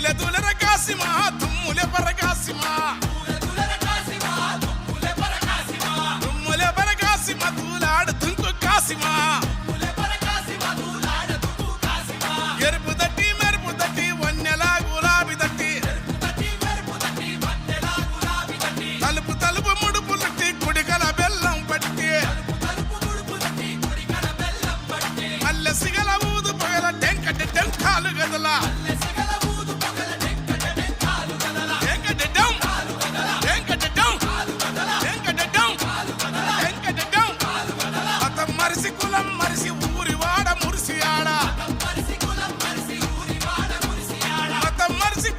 తుమ్ములే తులర కాసిమా తుమ్ములే పరకాసిమా తుమ్ములే పరకాసిమా తూలాడు తుంకు కాసిమా ఎరుపు దట్టి మెరుపు దట్టి వన్నెలా గులాబీ దట్టి తలుపు తలుపు ముడుపు లట్టి కుడికల బెల్లం పట్టి మల్లె సిగల ఊదు పొగల టెంకటి టెంకాలు గదలా మరిసి కులం మరిసి ఊరి వాడ మురిసి ఆడ మతం మరిసి